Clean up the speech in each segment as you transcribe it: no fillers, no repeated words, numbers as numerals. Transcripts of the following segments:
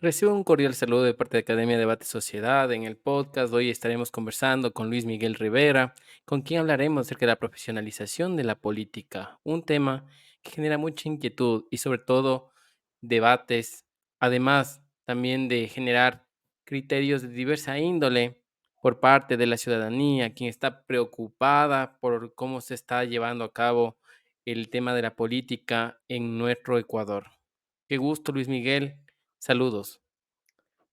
Recibo un cordial saludo de parte de Academia Debate Sociedad. En el podcast hoy estaremos conversando con Luis Miguel Rivera, con quien hablaremos acerca de la profesionalización de la política, un tema que genera mucha inquietud y sobre todo debates, además también de generar criterios de diversa índole por parte de la ciudadanía, quien está preocupada por cómo se está llevando a cabo el tema de la política en nuestro Ecuador. Qué gusto, Luis Miguel. Saludos.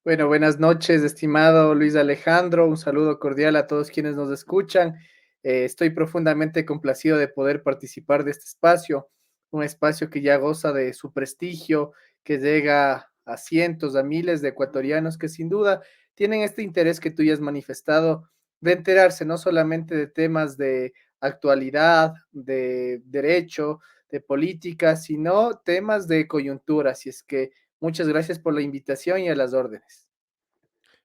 Bueno, buenas noches, estimado Luis Alejandro. Un saludo cordial a todos quienes nos escuchan. Estoy profundamente complacido de poder participar de este espacio, un espacio que ya goza de su prestigio, que llega a cientos, a miles de ecuatorianos que sin duda tienen este interés que tú ya has manifestado de enterarse no solamente de temas de actualidad, de derecho, de política, sino temas de coyuntura. Así es que muchas gracias por la invitación y a las órdenes.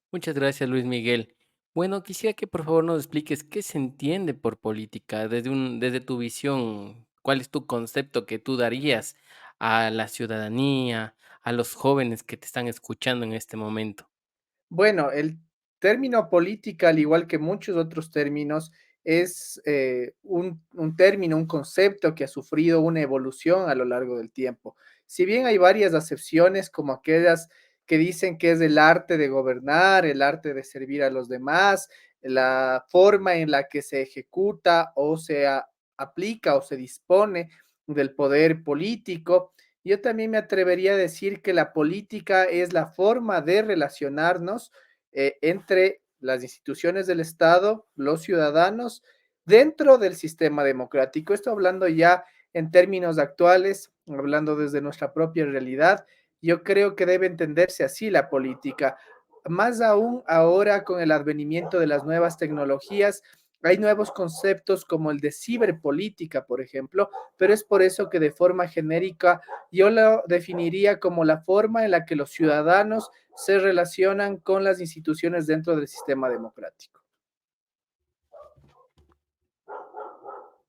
Muchas gracias, Luis Miguel. Bueno, quisiera que por favor nos expliques qué se entiende por política desde tu visión. ¿Cuál es tu concepto que tú darías a la ciudadanía, a los jóvenes que te están escuchando en este momento? Bueno, el término política, al igual que muchos otros términos, es un término, un concepto que ha sufrido una evolución a lo largo del tiempo. Si bien hay varias acepciones, como aquellas que dicen que es el arte de gobernar, el arte de servir a los demás, la forma en la que se ejecuta o aplica o se dispone del poder político, yo también me atrevería a decir que la política es la forma de relacionarnos entre las instituciones del Estado, los ciudadanos, dentro del sistema democrático. Esto hablando ya en términos actuales, hablando desde nuestra propia realidad, yo creo que debe entenderse así la política. Más aún ahora con el advenimiento de las nuevas tecnologías, hay nuevos conceptos como el de ciberpolítica, por ejemplo, pero es por eso que de forma genérica yo lo definiría como la forma en la que los ciudadanos se relacionan con las instituciones dentro del sistema democrático.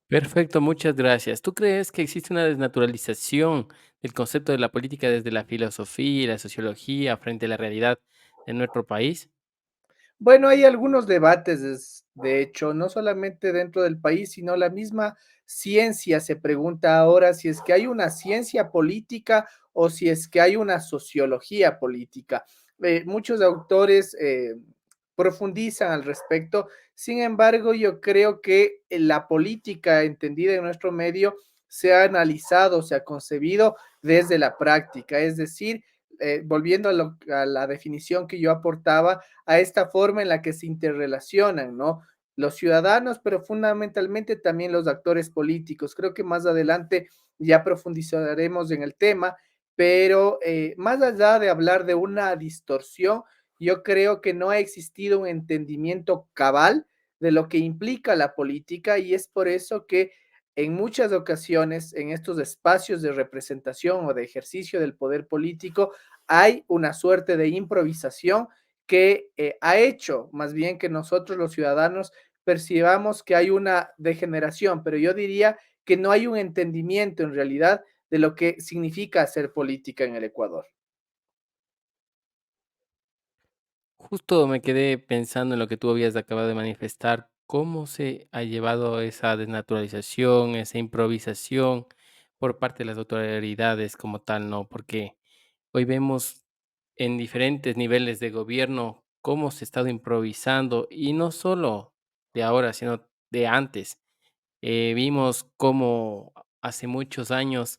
Perfecto, muchas gracias. ¿Tú crees que existe una desnaturalización del concepto de la política desde la filosofía y la sociología frente a la realidad de nuestro país? Bueno, hay algunos debates, de hecho, no solamente dentro del país, sino la misma ciencia se pregunta ahora si es que hay una ciencia política o si es que hay una sociología política. Muchos autores profundizan al respecto, sin embargo, yo creo que la política entendida en nuestro medio se ha analizado, se ha concebido desde la práctica, es decir, volviendo a la definición que yo aportaba, a esta forma en la que se interrelacionan, ¿no? Los ciudadanos, pero fundamentalmente también los actores políticos. Creo que más adelante ya profundizaremos en el tema, pero más allá de hablar de una distorsión, yo creo que no ha existido un entendimiento cabal de lo que implica la política y es por eso que en muchas ocasiones en estos espacios de representación o de ejercicio del poder político hay una suerte de improvisación que ha hecho más bien que nosotros los ciudadanos percibamos que hay una degeneración, pero yo diría que no hay un entendimiento en realidad de lo que significa hacer política en el Ecuador. Justo me quedé pensando en lo que tú habías acabado de manifestar, cómo se ha llevado esa desnaturalización, esa improvisación por parte de las autoridades como tal, ¿no? Porque hoy vemos en diferentes niveles de gobierno cómo se ha estado improvisando y no solo de ahora, sino de antes. Vimos cómo hace muchos años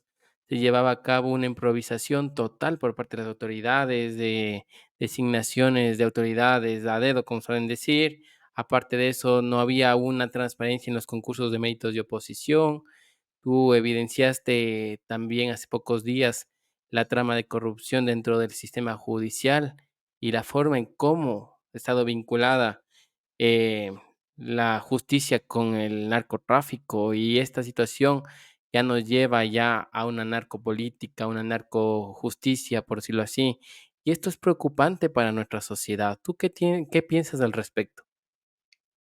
se llevaba a cabo una improvisación total por parte de las autoridades, de designaciones de autoridades a dedo, como suelen decir. Aparte de eso, no había una transparencia en los concursos de méritos de oposición. Tú evidenciaste también hace pocos días la trama de corrupción dentro del sistema judicial y la forma en cómo ha estado vinculada eh, la justicia con el narcotráfico, y esta situación ya nos lleva ya a una narcopolítica, una narcojusticia, por decirlo así. Y esto es preocupante para nuestra sociedad. ¿Tú qué piensas al respecto?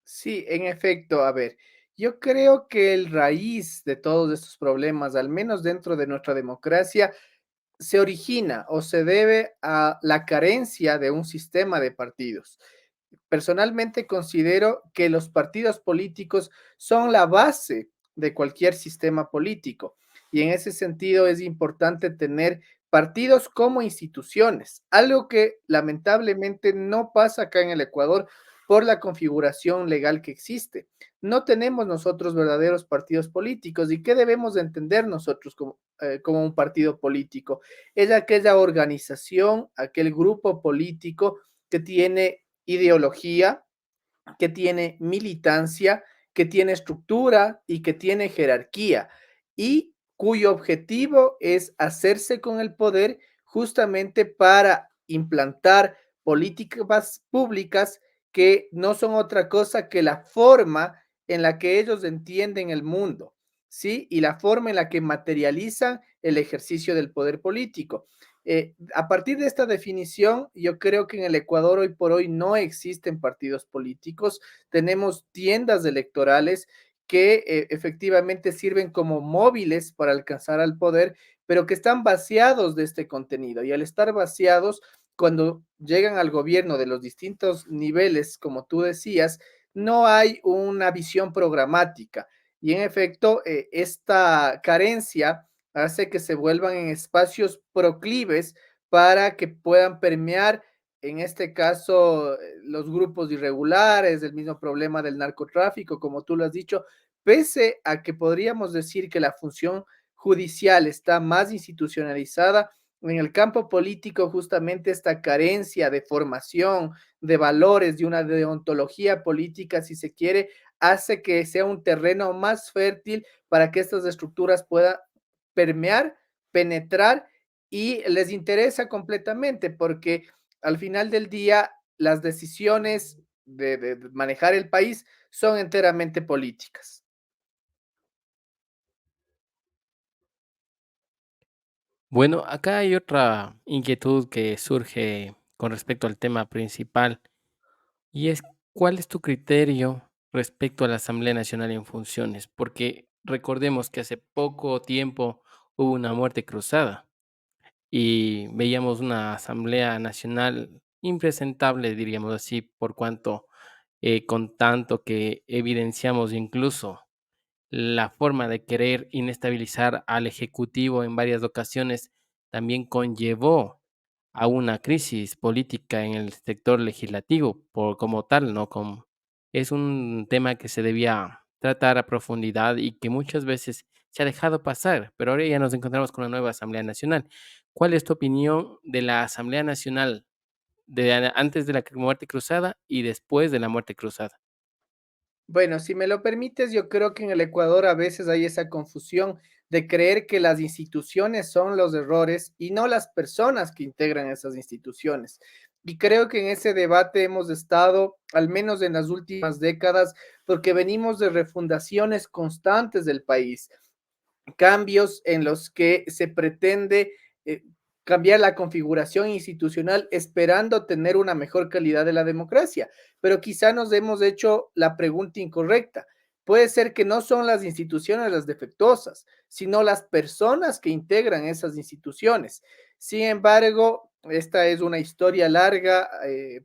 Sí, en efecto, a ver, yo creo que el raíz de todos estos problemas, al menos dentro de nuestra democracia, se origina o se debe a la carencia de un sistema de partidos. Personalmente considero que los partidos políticos son la base de cualquier sistema político y en ese sentido es importante tener partidos como instituciones, algo que lamentablemente no pasa acá en el Ecuador por la configuración legal que existe. No tenemos nosotros verdaderos partidos políticos. ¿Y qué debemos de entender nosotros como un partido político? Es aquella organización, aquel grupo político que tiene ideología, que tiene militancia, que tiene estructura y que tiene jerarquía y cuyo objetivo es hacerse con el poder justamente para implantar políticas públicas que no son otra cosa que la forma en la que ellos entienden el mundo, ¿sí? Y la forma en la que materializan el ejercicio del poder político. A partir de esta definición, yo creo que en el Ecuador hoy por hoy no existen partidos políticos, tenemos tiendas electorales que efectivamente sirven como móviles para alcanzar al poder, pero que están vaciados de este contenido. Y al estar vaciados, cuando llegan al gobierno de los distintos niveles, como tú decías, no hay una visión programática. Y en efecto, esta carencia hace que se vuelvan en espacios proclives para que puedan permear, en este caso, los grupos irregulares, el mismo problema del narcotráfico, como tú lo has dicho, pese a que podríamos decir que la función judicial está más institucionalizada, en el campo político justamente esta carencia de formación, de valores, de una deontología política, si se quiere, hace que sea un terreno más fértil para que estas estructuras puedan permear, penetrar y les interesa completamente porque al final del día las decisiones de manejar el país son enteramente políticas. Bueno, acá hay otra inquietud que surge con respecto al tema principal, y es, ¿cuál es tu criterio respecto a la Asamblea Nacional en funciones? Porque recordemos que hace poco tiempo hubo una muerte cruzada y veíamos una Asamblea Nacional impresentable, diríamos así, por cuanto, con tanto que evidenciamos incluso la forma de querer inestabilizar al ejecutivo en varias ocasiones también conllevó a una crisis política en el sector legislativo por como tal, ¿no? Es un tema que se debía tratar a profundidad y que muchas veces se ha dejado pasar, pero ahora ya nos encontramos con una nueva Asamblea Nacional. ¿Cuál es tu opinión de la Asamblea Nacional antes de la muerte cruzada y después de la muerte cruzada? Bueno, si me lo permites, yo creo que en el Ecuador a veces hay esa confusión de creer que las instituciones son los errores y no las personas que integran esas instituciones. Y creo que en ese debate hemos estado, al menos en las últimas décadas, porque venimos de refundaciones constantes del país, cambios en los que se pretende eh, cambiar la configuración institucional esperando tener una mejor calidad de la democracia, pero quizá nos hemos hecho la pregunta incorrecta. Puede ser que no son las instituciones las defectuosas, sino las personas que integran esas instituciones. Sin embargo, esta es una historia larga,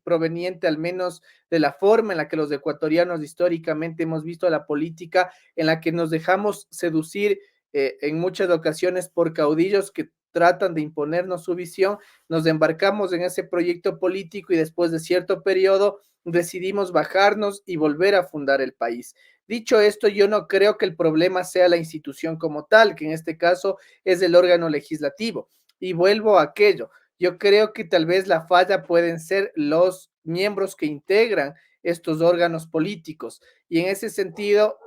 proveniente al menos de la forma en la que los ecuatorianos históricamente hemos visto la política, en la que nos dejamos seducir en muchas ocasiones por caudillos que tratan de imponernos su visión, nos embarcamos en ese proyecto político y después de cierto periodo decidimos bajarnos y volver a fundar el país. Dicho esto, yo no creo que el problema sea la institución como tal, que en este caso es el órgano legislativo. Y vuelvo a aquello, yo creo que tal vez la falla pueden ser los miembros que integran estos órganos políticos. Y en ese sentido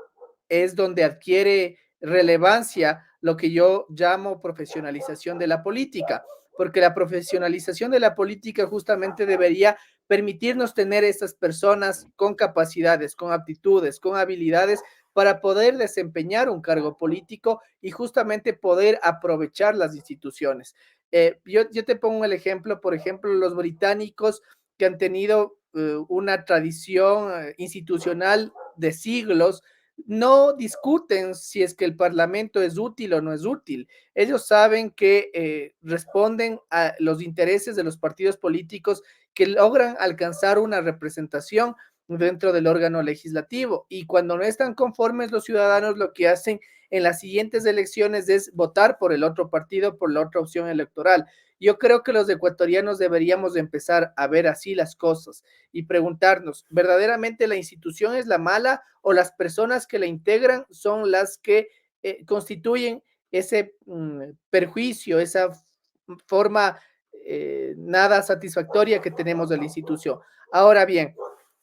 es donde adquiere relevancia lo que yo llamo profesionalización de la política, porque la profesionalización de la política justamente debería permitirnos tener estas personas con capacidades, con aptitudes, con habilidades para poder desempeñar un cargo político y justamente poder aprovechar las instituciones. Yo te pongo el ejemplo, por ejemplo, los británicos que han tenido una tradición institucional de siglos, no discuten si es que el Parlamento es útil o no es útil. Ellos saben que responden a los intereses de los partidos políticos que logran alcanzar una representación dentro del órgano legislativo. Y cuando no están conformes los ciudadanos, lo que hacen en las siguientes elecciones es votar por el otro partido, por la otra opción electoral. Yo creo que los ecuatorianos deberíamos de empezar a ver así las cosas y preguntarnos, ¿verdaderamente la institución es la mala o las personas que la integran son las que constituyen ese perjuicio, esa forma nada satisfactoria que tenemos de la institución? Ahora bien,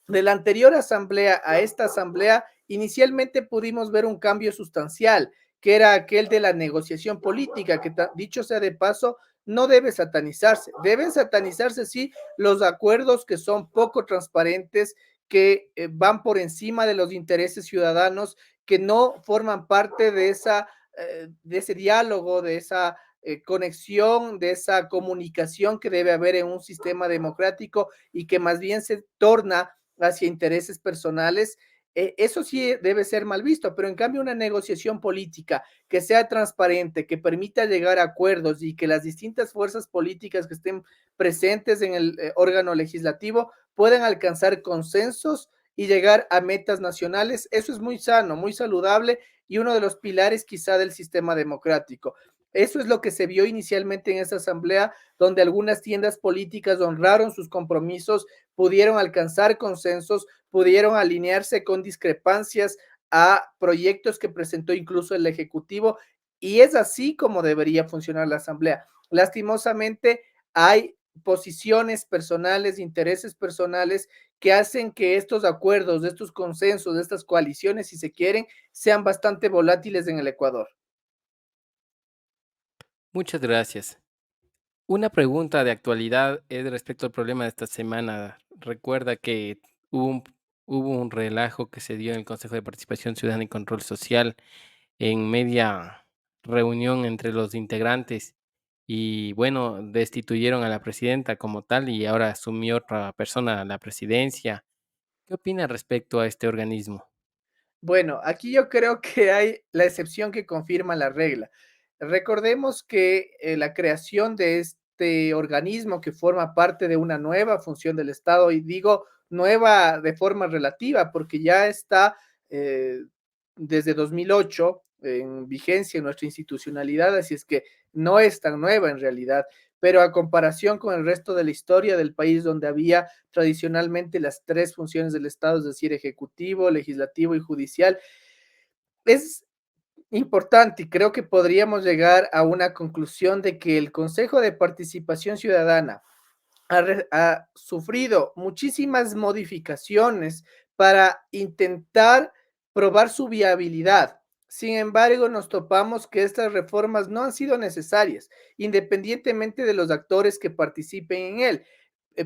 de la anterior asamblea a esta asamblea, inicialmente pudimos ver un cambio sustancial, que era aquel de la negociación política, que dicho sea de paso, no debe satanizarse. Deben satanizarse, sí, los acuerdos que son poco transparentes, que van por encima de los intereses ciudadanos, que no forman parte de ese diálogo, de esa conexión, de esa comunicación que debe haber en un sistema democrático y que más bien se torna hacia intereses personales, eso sí debe ser mal visto, pero en cambio una negociación política que sea transparente, que permita llegar a acuerdos y que las distintas fuerzas políticas que estén presentes en el órgano legislativo puedan alcanzar consensos y llegar a metas nacionales, eso es muy sano, muy saludable y uno de los pilares quizá del sistema democrático. Eso es lo que se vio inicialmente en esa asamblea, donde algunas tiendas políticas honraron sus compromisos, pudieron alcanzar consensos, pudieron alinearse con discrepancias a proyectos que presentó incluso el Ejecutivo, y es así como debería funcionar la Asamblea. Lastimosamente, hay posiciones personales, intereses personales que hacen que estos acuerdos, estos consensos, estas coaliciones, si se quieren, sean bastante volátiles en el Ecuador. Muchas gracias. Una pregunta de actualidad es respecto al problema de esta semana. Recuerda que hubo un, hubo un relajo que se dio en el Consejo de Participación Ciudadana y Control Social en media reunión entre los integrantes y bueno, destituyeron a la presidenta como tal y ahora asumió otra persona la presidencia. ¿Qué opina respecto a este organismo? Bueno, aquí yo creo que hay la excepción que confirma la regla. Recordemos que la creación de este organismo que forma parte de una nueva función del Estado, y digo nueva de forma relativa, porque ya está eh, desde 2008 en vigencia en nuestra institucionalidad, así es que no es tan nueva en realidad, pero a comparación con el resto de la historia del país donde había tradicionalmente las tres funciones del Estado, es decir, ejecutivo, legislativo y judicial, es importante y creo que podríamos llegar a una conclusión de que el Consejo de Participación Ciudadana ha sufrido muchísimas modificaciones para intentar probar su viabilidad. Sin embargo, nos topamos que estas reformas no han sido necesarias, independientemente de los actores que participen en él,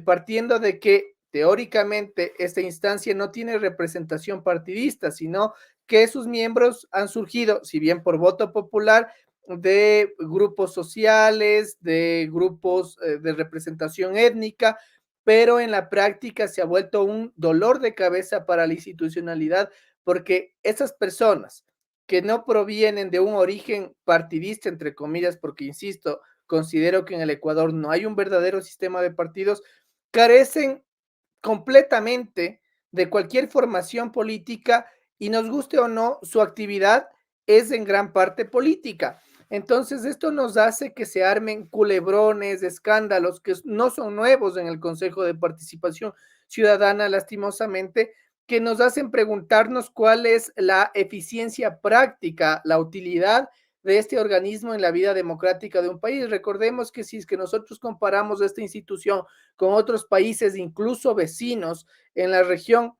partiendo de que teóricamente esta instancia no tiene representación partidista, sino que sus miembros han surgido, si bien por voto popular, de grupos sociales, de grupos de representación étnica, pero en la práctica se ha vuelto un dolor de cabeza para la institucionalidad porque esas personas que no provienen de un origen partidista, entre comillas, porque insisto, considero que en el Ecuador no hay un verdadero sistema de partidos, carecen completamente de cualquier formación política y nos guste o no, su actividad es en gran parte política. Entonces, esto nos hace que se armen culebrones, escándalos que no son nuevos en el Consejo de Participación Ciudadana, lastimosamente, que nos hacen preguntarnos cuál es la eficiencia práctica, la utilidad de este organismo en la vida democrática de un país. Recordemos que si es que nosotros comparamos esta institución con otros países, incluso vecinos en la región,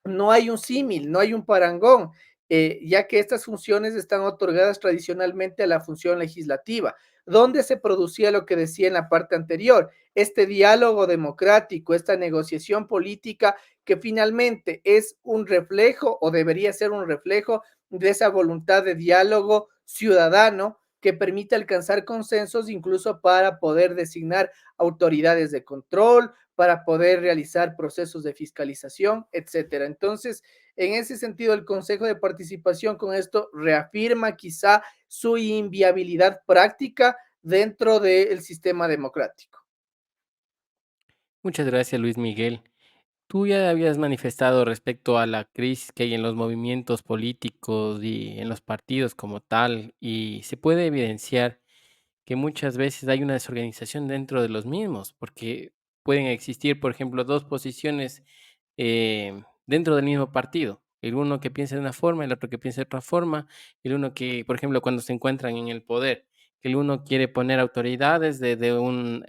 no hay un símil, no hay un parangón, ya que estas funciones están otorgadas tradicionalmente a la función legislativa, donde se producía lo que decía en la parte anterior, este diálogo democrático, esta negociación política que finalmente es un reflejo o debería ser un reflejo de esa voluntad de diálogo ciudadano que permite alcanzar consensos incluso para poder designar autoridades de control, para poder realizar procesos de fiscalización, etcétera. Entonces, en ese sentido, el Consejo de Participación con esto reafirma quizá su inviabilidad práctica dentro del sistema democrático. Muchas gracias, Luis Miguel. Tú ya habías manifestado respecto a la crisis que hay en los movimientos políticos y en los partidos como tal, y se puede evidenciar que muchas veces hay una desorganización dentro de los mismos, porque pueden existir, por ejemplo, 2 posiciones, dentro del mismo partido. El uno que piensa de una forma, el otro que piensa de otra forma, el uno que, por ejemplo, cuando se encuentran en el poder, el uno quiere poner autoridades de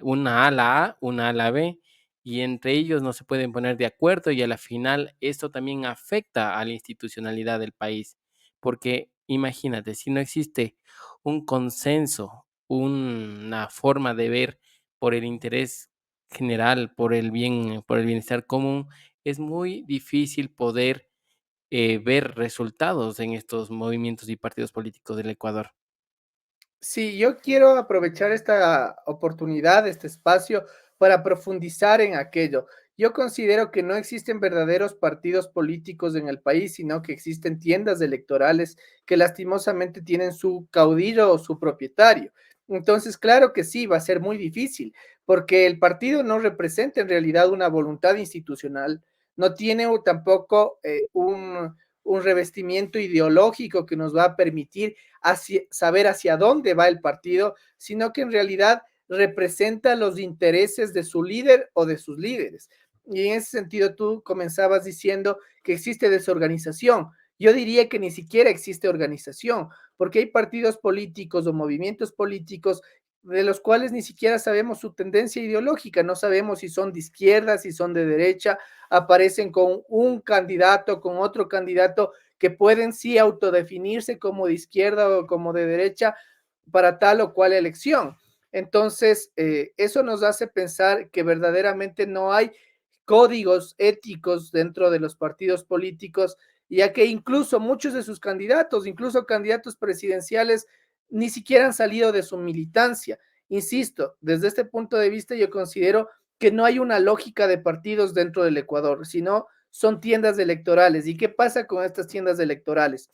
una ala A, una ala B, y entre ellos no se pueden poner de acuerdo, y a la final esto también afecta a la institucionalidad del país. Porque imagínate, si no existe un consenso, una forma de ver por el interés general, por el bienestar común, es muy difícil poder, ver resultados en estos movimientos y partidos políticos del Ecuador. Sí, yo quiero aprovechar esta oportunidad, este espacio, para profundizar en aquello. Yo considero que no existen verdaderos partidos políticos en el país, sino que existen tiendas electorales que lastimosamente tienen su caudillo o su propietario. Entonces, claro que sí, va a ser muy difícil, porque el partido no representa en realidad una voluntad institucional, no tiene tampoco un revestimiento ideológico que nos va a permitir saber hacia dónde va el partido, sino que en realidad representa los intereses de su líder o de sus líderes. Y en ese sentido tú comenzabas diciendo que existe desorganización. Yo diría que ni siquiera existe organización, porque hay partidos políticos o movimientos políticos de los cuales ni siquiera sabemos su tendencia ideológica, no sabemos si son de izquierda, si son de derecha, aparecen con un candidato, con otro candidato que pueden sí autodefinirse como de izquierda o como de derecha para tal o cual elección. Entonces, eso nos hace pensar que verdaderamente no hay códigos éticos dentro de los partidos políticos, ya que incluso muchos de sus candidatos, incluso candidatos presidenciales, ni siquiera han salido de su militancia. Insisto, desde este punto de vista yo considero que no hay una lógica de partidos dentro del Ecuador, sino son tiendas electorales. ¿Y qué pasa con estas tiendas electorales?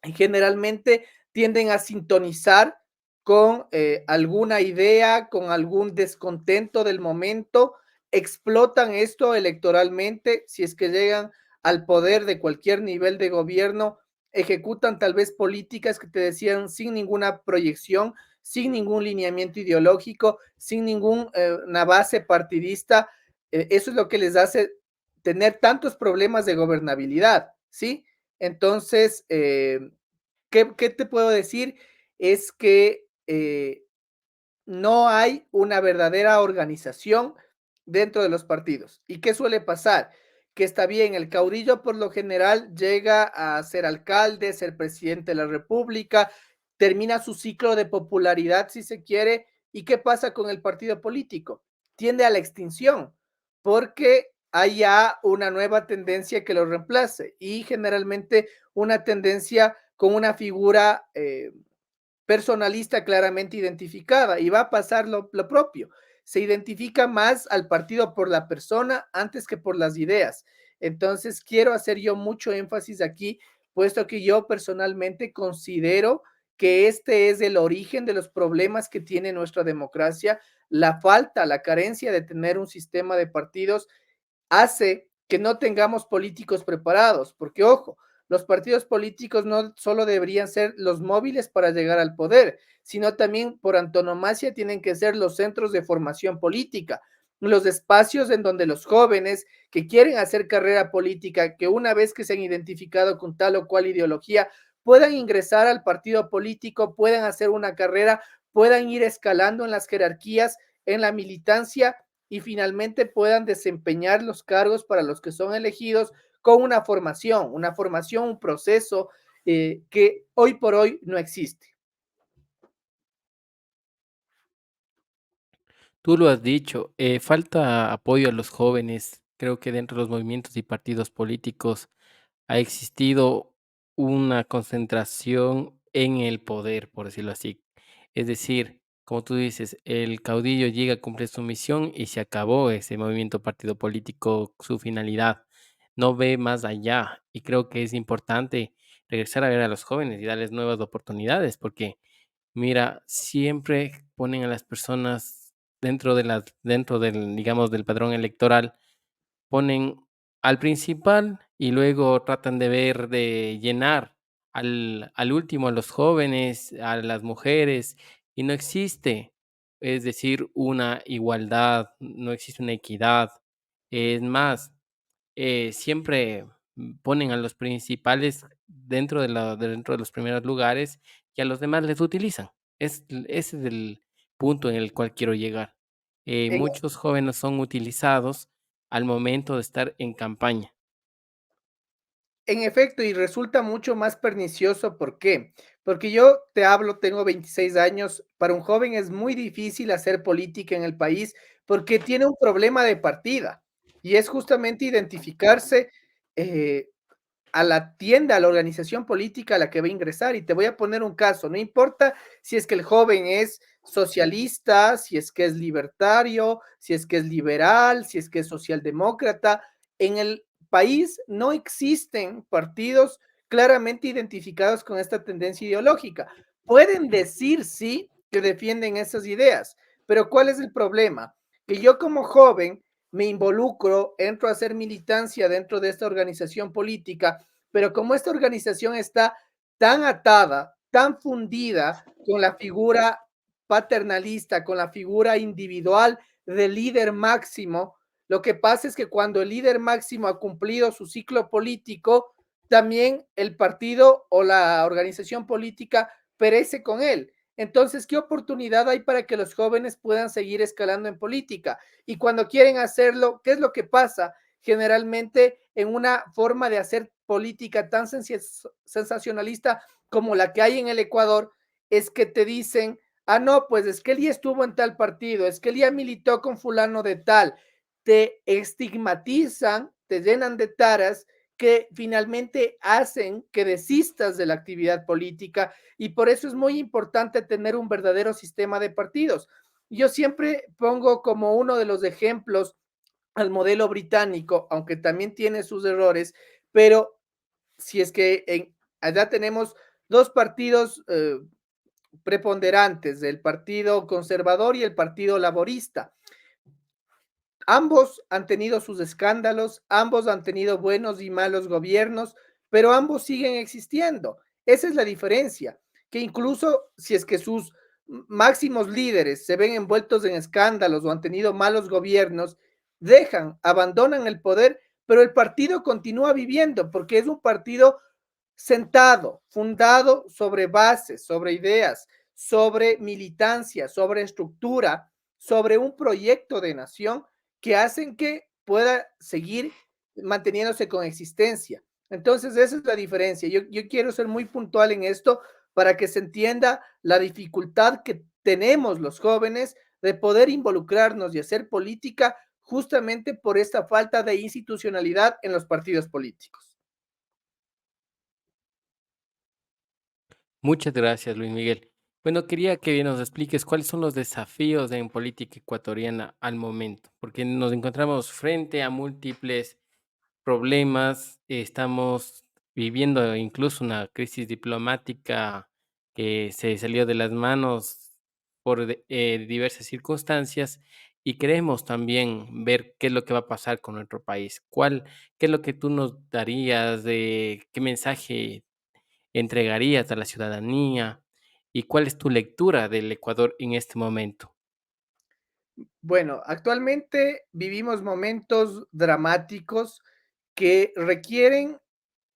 Generalmente tienden a sintonizar con alguna idea, con algún descontento del momento, explotan esto electoralmente, si es que llegan al poder de cualquier nivel de gobierno, ejecutan tal vez políticas que te decían sin ninguna proyección, sin ningún lineamiento ideológico, sin ninguna base partidista. Eso es lo que les hace tener tantos problemas de gobernabilidad, ¿sí? Entonces, ¿qué te puedo decir? Es que no hay una verdadera organización dentro de los partidos. ¿Y qué suele pasar? Que está bien, el caudillo por lo general llega a ser alcalde, ser presidente de la república, termina su ciclo de popularidad si se quiere. ¿Y qué pasa con el partido político? Tiende a la extinción porque hay ya una nueva tendencia que lo reemplace y generalmente una tendencia con una figura personalista claramente identificada y va a pasar lo propio. Se identifica más al partido por la persona antes que por las ideas. Entonces, quiero hacer yo mucho énfasis aquí, puesto que yo personalmente considero que este es el origen de los problemas que tiene nuestra democracia, la falta, la carencia de tener un sistema de partidos hace que no tengamos políticos preparados, porque ojo, los partidos políticos no solo deberían ser los móviles para llegar al poder, sino también por antonomasia tienen que ser los centros de formación política, los espacios en donde los jóvenes que quieren hacer carrera política, que una vez que se han identificado con tal o cual ideología, puedan ingresar al partido político, puedan hacer una carrera, puedan ir escalando en las jerarquías, en la militancia y finalmente puedan desempeñar los cargos para los que son elegidos con una formación, un proceso que hoy por hoy no existe. Tú lo has dicho, falta apoyo a los jóvenes. Creo que dentro de los movimientos y partidos políticos ha existido una concentración en el poder, por decirlo así. Es decir, como tú dices, el caudillo llega a cumplir su misión y se acabó ese movimiento partido político, su finalidad. No ve más allá y creo que es importante regresar a ver a los jóvenes y darles nuevas oportunidades, porque mira, siempre ponen a las personas dentro del, digamos, del padrón electoral. Ponen al principal y luego tratan de ver de llenar al último, a los jóvenes, a las mujeres, y no existe, es decir, una igualdad, no existe una equidad. Es más, siempre, ponen a los principales dentro de los primeros lugares y a los demás les utilizan. Ese es el punto en el cual quiero llegar. En Muchos jóvenes son utilizados al momento de estar en campaña. En efecto, y resulta mucho más pernicioso, ¿por qué? Porque yo te hablo, tengo 26 años, para un joven es muy difícil hacer política en el país porque tiene un problema de partida y es justamente identificarse eh, a la tienda, a la organización política a la que va a ingresar. Y te voy a poner un caso, no importa si es que el joven es socialista, si es que es libertario, si es que es liberal, si es que es socialdemócrata, en el país no existen partidos claramente identificados con esta tendencia ideológica. Pueden decir, sí, que defienden esas ideas, pero ¿cuál es el problema? Que yo como joven me involucro, entro a hacer militancia dentro de esta organización política, pero como esta organización está tan atada, tan fundida con la figura paternalista, con la figura individual del líder máximo, lo que pasa es que cuando el líder máximo ha cumplido su ciclo político, también el partido o la organización política perece con él. Entonces, ¿qué oportunidad hay para que los jóvenes puedan seguir escalando en política? Y cuando quieren hacerlo, ¿qué es lo que pasa? Generalmente en una forma de hacer política tan sensacionalista como la que hay en el Ecuador, es que te dicen, ah, no, pues es que él ya estuvo en tal partido, es que él ya militó con fulano de tal, te estigmatizan, te llenan de taras que finalmente hacen que desistas de la actividad política y por eso es muy importante tener un verdadero sistema de partidos. Yo siempre pongo como uno de los ejemplos al modelo británico, aunque también tiene sus errores, pero si es que allá tenemos dos partidos preponderantes, el Partido Conservador y el Partido Laborista. Ambos han tenido sus escándalos, ambos han tenido buenos y malos gobiernos, pero ambos siguen existiendo. Esa es la diferencia, que incluso si es que sus máximos líderes se ven envueltos en escándalos o han tenido malos gobiernos, dejan, abandonan el poder, pero el partido continúa viviendo porque es un partido sentado, fundado sobre bases, sobre ideas, sobre militancia, sobre estructura, sobre un proyecto de nación que hacen que pueda seguir manteniéndose con existencia. Entonces, esa es la diferencia. Yo quiero ser muy puntual en esto para que se entienda la dificultad que tenemos los jóvenes de poder involucrarnos y hacer política justamente por esta falta de institucionalidad en los partidos políticos. Muchas gracias, Luis Miguel. Bueno, quería que nos expliques cuáles son los desafíos en política ecuatoriana al momento, porque nos encontramos frente a múltiples problemas, estamos viviendo incluso una crisis diplomática que se salió de las manos por diversas circunstancias y queremos también ver qué es lo que va a pasar con nuestro país. ¿Qué es lo que tú nos darías de qué mensaje entregarías a la ciudadanía y cuál es tu lectura del Ecuador en este momento? Bueno, actualmente vivimos momentos dramáticos que requieren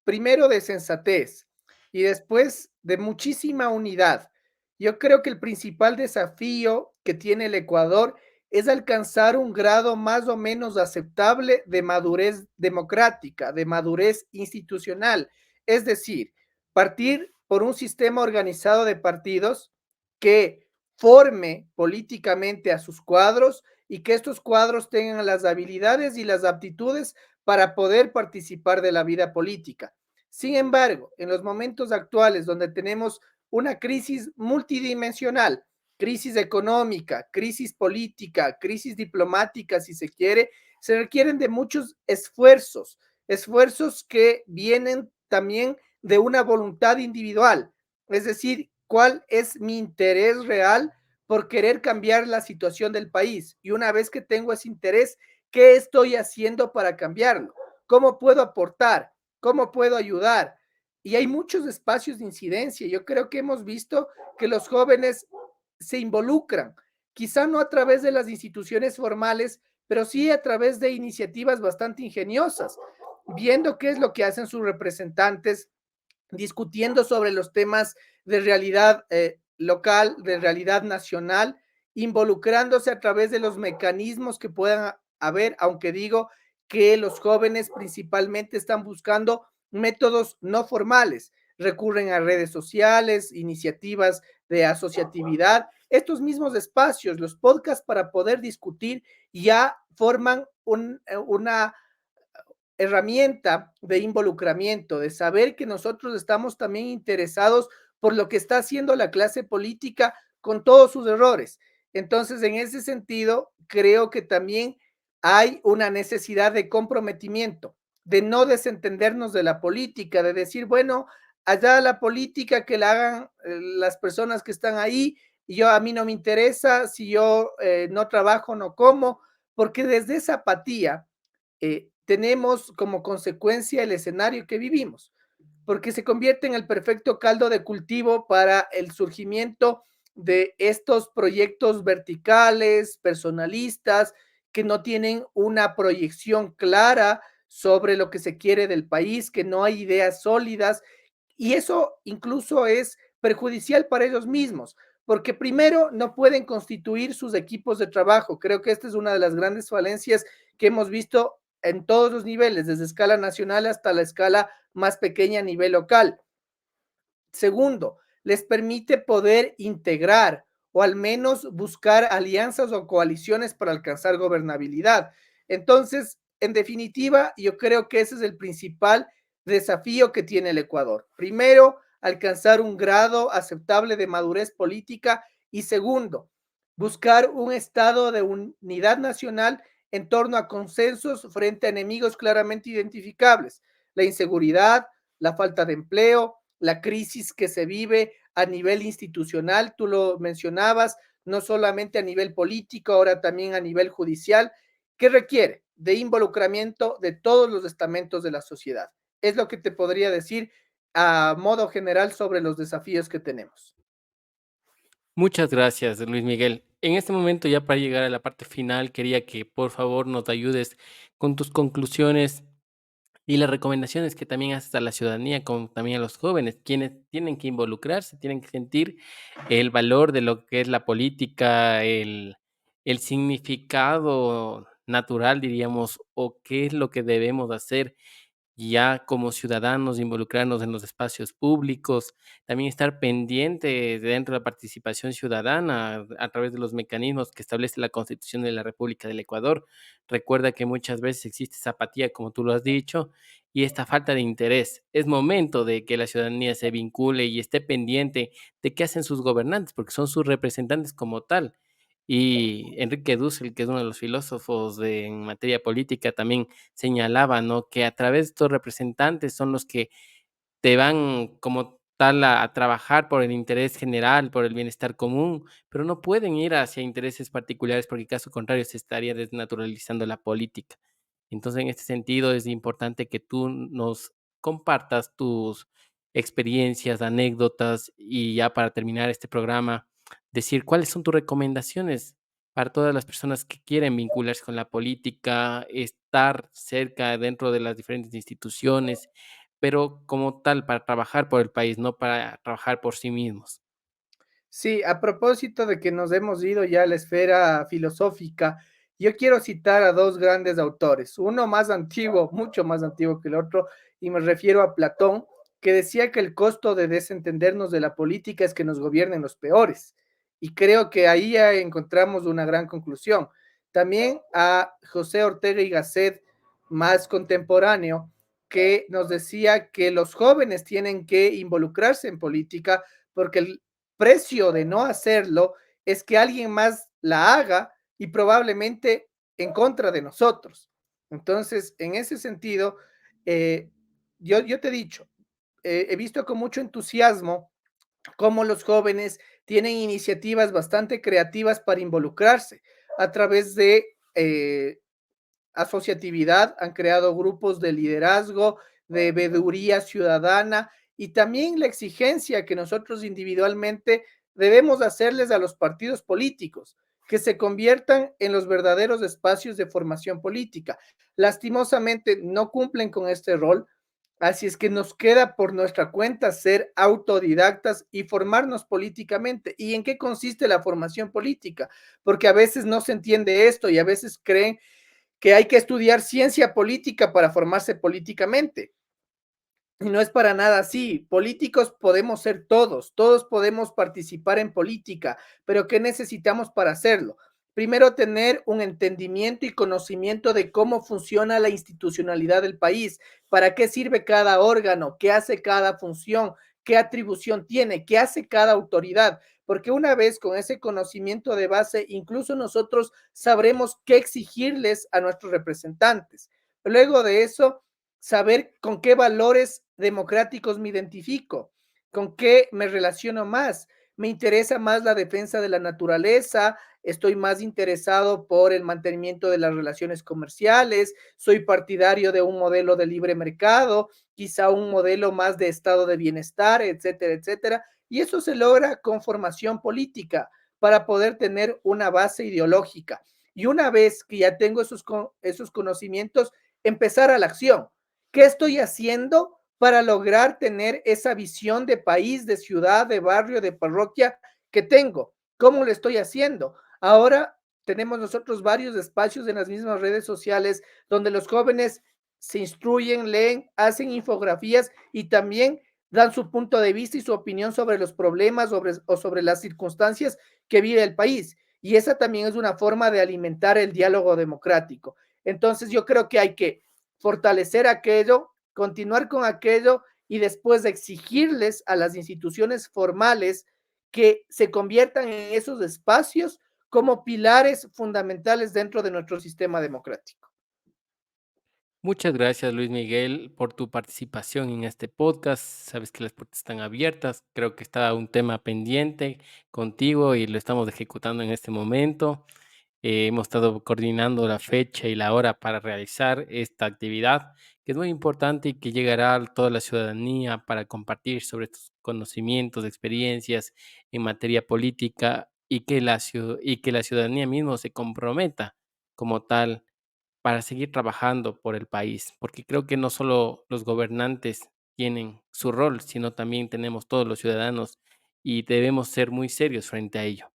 primero de sensatez y después de muchísima unidad. Yo creo que el principal desafío que tiene el Ecuador es alcanzar un grado más o menos aceptable de madurez democrática, de madurez institucional. Es decir, partir por un sistema organizado de partidos que forme políticamente a sus cuadros y que estos cuadros tengan las habilidades y las aptitudes para poder participar de la vida política. Sin embargo, en los momentos actuales donde tenemos una crisis multidimensional, crisis económica, crisis política, crisis diplomática, si se quiere, se requieren de muchos esfuerzos, esfuerzos que vienen también de una voluntad individual, es decir, cuál es mi interés real por querer cambiar la situación del país. Y una vez que tengo ese interés, ¿qué estoy haciendo para cambiarlo? ¿Cómo puedo aportar? ¿Cómo puedo ayudar? Y hay muchos espacios de incidencia. Yo creo que hemos visto que los jóvenes se involucran, quizá no a través de las instituciones formales, pero sí a través de iniciativas bastante ingeniosas, viendo qué es lo que hacen sus representantes, discutiendo sobre los temas de realidad local, de realidad nacional, involucrándose a través de los mecanismos que puedan haber, aunque digo que los jóvenes principalmente están buscando métodos no formales, recurren a redes sociales, iniciativas de asociatividad, estos mismos espacios, los podcasts para poder discutir ya forman una herramienta de involucramiento, de saber que nosotros estamos también interesados por lo que está haciendo la clase política con todos sus errores. Entonces, en ese sentido, creo que también hay una necesidad de comprometimiento, de no desentendernos de la política, de decir, bueno, allá la política que la hagan las personas que están ahí, y yo a mí no me interesa, si yo no trabajo, no como, porque desde esa apatía tenemos como consecuencia el escenario que vivimos, porque se convierte en el perfecto caldo de cultivo para el surgimiento de estos proyectos verticales, personalistas, que no tienen una proyección clara sobre lo que se quiere del país, que no hay ideas sólidas, y eso incluso es perjudicial para ellos mismos, porque primero no pueden constituir sus equipos de trabajo. Creo que esta es una de las grandes falencias que hemos visto en todos los niveles, desde escala nacional hasta la escala más pequeña a nivel local. Segundo, les permite poder integrar o al menos buscar alianzas o coaliciones para alcanzar gobernabilidad. Entonces, en definitiva, yo creo que ese es el principal desafío que tiene el Ecuador. Primero, alcanzar un grado aceptable de madurez política y segundo, buscar un estado de unidad nacional en torno a consensos frente a enemigos claramente identificables, la inseguridad, la falta de empleo, la crisis que se vive a nivel institucional, tú lo mencionabas, no solamente a nivel político, ahora también a nivel judicial, que requiere de involucramiento de todos los estamentos de la sociedad. Es lo que te podría decir a modo general sobre los desafíos que tenemos. Muchas gracias, Luis Miguel. En este momento, ya para llegar a la parte final, quería que por favor nos ayudes con tus conclusiones y las recomendaciones que también haces a la ciudadanía, como también a los jóvenes, quienes tienen que involucrarse, tienen que sentir el valor de lo que es la política, el significado natural, diríamos, o qué es lo que debemos hacer ya como ciudadanos, involucrarnos en los espacios públicos, también estar pendiente dentro de la participación ciudadana a través de los mecanismos que establece la Constitución de la República del Ecuador. Recuerda que muchas veces existe esa apatía, como tú lo has dicho, y esta falta de interés. Es momento de que la ciudadanía se vincule y esté pendiente de qué hacen sus gobernantes, porque son sus representantes como tal. Y Enrique Dussel, que es uno de los filósofos en materia política, también señalaba, ¿no? Que a través de estos representantes son los que te van como tal a trabajar por el interés general, por el bienestar común, pero no pueden ir hacia intereses particulares porque caso contrario se estaría desnaturalizando la política. Entonces, en este sentido, es importante que tú nos compartas tus experiencias, anécdotas y ya para terminar este programa, decir cuáles son tus recomendaciones para todas las personas que quieren vincularse con la política, estar cerca dentro de las diferentes instituciones, pero como tal, para trabajar por el país, no para trabajar por sí mismos. Sí, a propósito de que nos hemos ido ya a la esfera filosófica, yo quiero citar a dos grandes autores, uno más antiguo, mucho más antiguo que el otro, y me refiero a Platón, que decía que el costo de desentendernos de la política es que nos gobiernen los peores. Y creo que ahí ya encontramos una gran conclusión. También a José Ortega y Gasset, más contemporáneo, que nos decía que los jóvenes tienen que involucrarse en política porque el precio de no hacerlo es que alguien más la haga y probablemente en contra de nosotros. Entonces, en ese sentido, eh, yo te he dicho, he visto con mucho entusiasmo cómo los jóvenes tienen iniciativas bastante creativas para involucrarse a través de asociatividad, han creado grupos de liderazgo, de veeduría ciudadana y también la exigencia que nosotros individualmente debemos hacerles a los partidos políticos, que se conviertan en los verdaderos espacios de formación política. Lastimosamente no cumplen con este rol, así es que nos queda por nuestra cuenta ser autodidactas y formarnos políticamente. ¿Y en qué consiste la formación política? Porque a veces no se entiende esto y a veces creen que hay que estudiar ciencia política para formarse políticamente. Y no es para nada así. Políticos podemos ser todos, todos podemos participar en política, pero ¿qué necesitamos para hacerlo? Primero, tener un entendimiento y conocimiento de cómo funciona la institucionalidad del país, para qué sirve cada órgano, qué hace cada función, qué atribución tiene, qué hace cada autoridad, porque una vez con ese conocimiento de base, incluso nosotros sabremos qué exigirles a nuestros representantes. Luego de eso, saber con qué valores democráticos me identifico, con qué me relaciono más. Me interesa más la defensa de la naturaleza, estoy más interesado por el mantenimiento de las relaciones comerciales, soy partidario de un modelo de libre mercado, quizá un modelo más de estado de bienestar, etcétera, etcétera. Y eso se logra con formación política para poder tener una base ideológica. Y una vez que ya tengo esos conocimientos, empezar a la acción. ¿Qué estoy haciendo para lograr tener esa visión de país, de ciudad, de barrio, de parroquia que tengo? ¿Cómo lo estoy haciendo? Ahora tenemos nosotros varios espacios en las mismas redes sociales donde los jóvenes se instruyen, leen, hacen infografías y también dan su punto de vista y su opinión sobre los problemas o sobre las circunstancias que vive el país. Y esa también es una forma de alimentar el diálogo democrático. Entonces yo creo que hay que fortalecer aquello, continuar con aquello y después de exigirles a las instituciones formales que se conviertan en esos espacios como pilares fundamentales dentro de nuestro sistema democrático. Muchas gracias, Luis Miguel, por tu participación en este podcast. Sabes que las puertas están abiertas. Creo que está un tema pendiente contigo y lo estamos ejecutando en este momento. Hemos estado coordinando la fecha y la hora para realizar esta actividad, que es muy importante y que llegará a toda la ciudadanía para compartir sobre estos conocimientos, experiencias en materia política y que y que la ciudadanía mismo se comprometa como tal para seguir trabajando por el país, porque creo que no solo los gobernantes tienen su rol, sino también tenemos todos los ciudadanos y debemos ser muy serios frente a ello.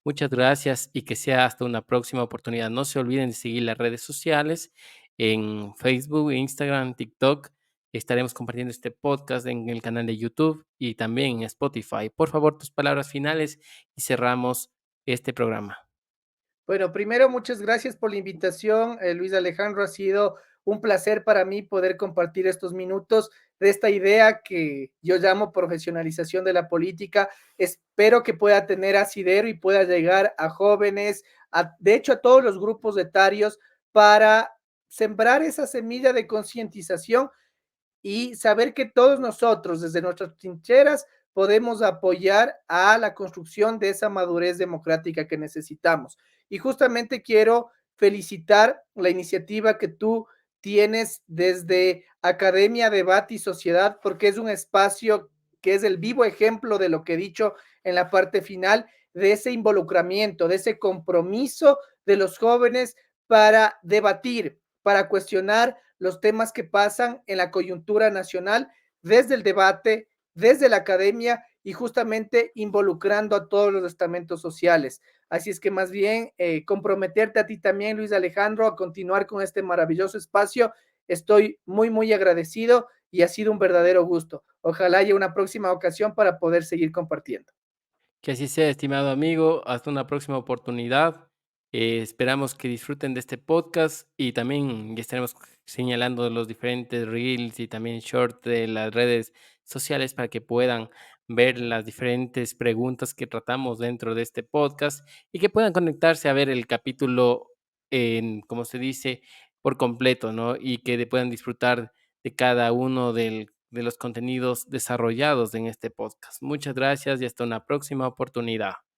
Muchas gracias y que sea hasta una próxima oportunidad. No se olviden de seguir las redes sociales en Facebook, Instagram, TikTok. Estaremos compartiendo este podcast en el canal de YouTube y también en Spotify. Por favor, tus palabras finales y cerramos este programa. Bueno, primero, muchas gracias por la invitación, Luis Alejandro. Ha sido un placer para mí poder compartir estos minutos de esta idea que yo llamo profesionalización de la política. Espero que pueda tener asidero y pueda llegar a jóvenes, de hecho a todos los grupos etarios, para sembrar esa semilla de concientización y saber que todos nosotros, desde nuestras trincheras, podemos apoyar a la construcción de esa madurez democrática que necesitamos. Y justamente quiero felicitar la iniciativa que tú tienes desde Academia, Debate y Sociedad, porque es un espacio que es el vivo ejemplo de lo que he dicho en la parte final, de ese involucramiento, de ese compromiso de los jóvenes para debatir, para cuestionar los temas que pasan en la coyuntura nacional desde el debate, desde la academia y justamente involucrando a todos los estamentos sociales. Así es que más bien comprometerte a ti también, Luis Alejandro, a continuar con este maravilloso espacio. Estoy muy, muy agradecido y ha sido un verdadero gusto. Ojalá haya una próxima ocasión para poder seguir compartiendo. Que así sea, estimado amigo. Hasta una próxima oportunidad. Esperamos que disfruten de este podcast y también ya estaremos señalando los diferentes reels y también short de las redes sociales para que puedan ver las diferentes preguntas que tratamos dentro de este podcast y que puedan conectarse a ver el capítulo en, como se dice, por completo, ¿no? Y que puedan disfrutar de cada uno de los contenidos desarrollados en este podcast. Muchas gracias y hasta una próxima oportunidad.